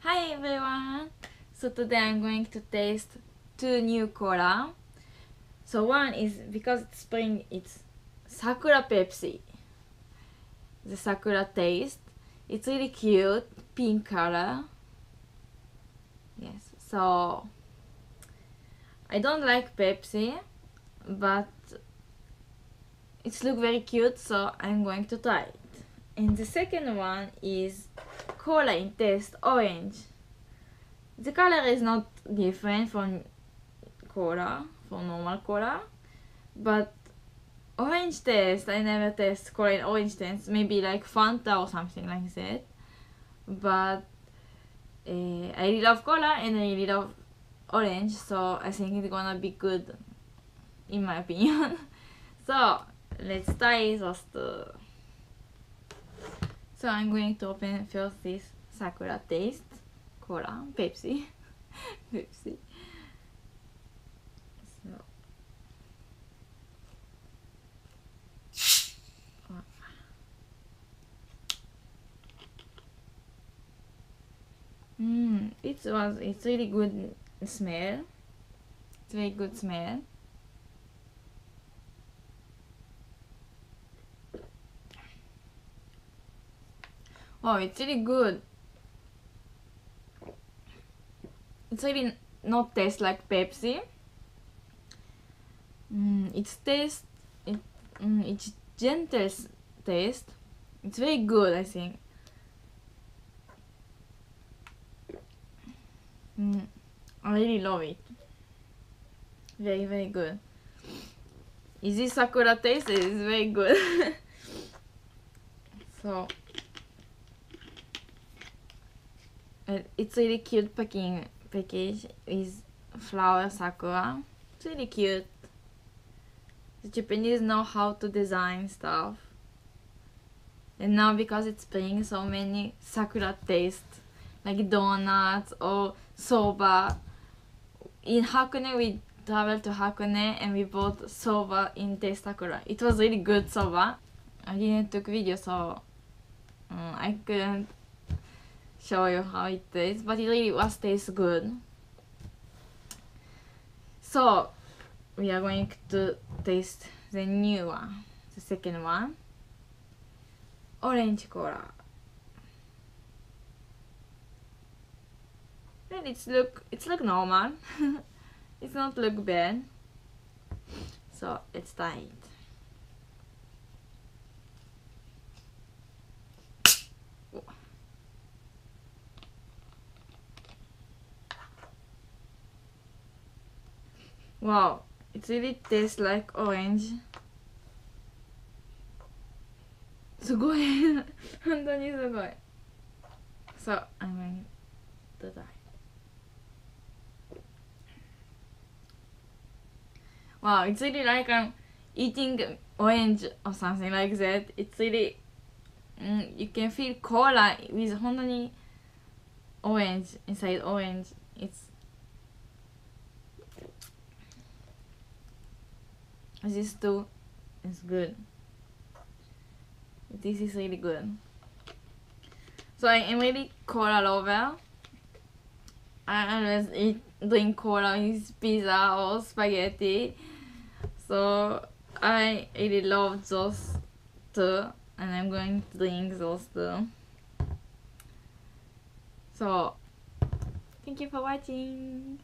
Hi everyone! So today I'm going to taste two new cola. So one is, because it's spring, it's Sakura Pepsi. The Sakura taste. It's really cute, pink color. Yes, so I don't like Pepsi, but it looks very cute, so I'm going to try it. And the second one is cola in taste orange. The color is not different from cola, from normal cola, but orange taste, I never taste cola in orange taste, maybe like Fanta or something like that. But I really love cola and I really love orange, so I think it's gonna be good, in my opinion. So let's try those two. So I'm going to open first this Sakura taste cola, Pepsi. Pepsi. It's really good smell. It's very good smell. Oh, it's really good. It's really not taste like Pepsi. It's gentle taste. It's very good, I think. I really love it. Very, very good. Is this Sakura taste? It is very good. So it's really cute package with flower Sakura. It's really cute. The Japanese know how to design stuff. And now because it's spring, so many Sakura taste, like donuts or soba. In Hakone, we traveled to Hakone and we bought soba in taste Sakura. It was really good soba. I didn't take video, so I couldn't show you how it tastes, but it really was tastes good. So we are going to taste the new one, the second one, orange cola. And it's look normal. It's not look bad. So let's try it. Wow, it really tastes like orange. すごい本当にすごい So I'm going to try. Wow, it's really like I'm eating orange or something like that. It's really you can feel cola with 本当に orange inside orange. This too is good. This is really good. So I am really cola lover. I always drink cola with pizza or spaghetti. So I really love those two, and I'm going to drink those two. So thank you for watching.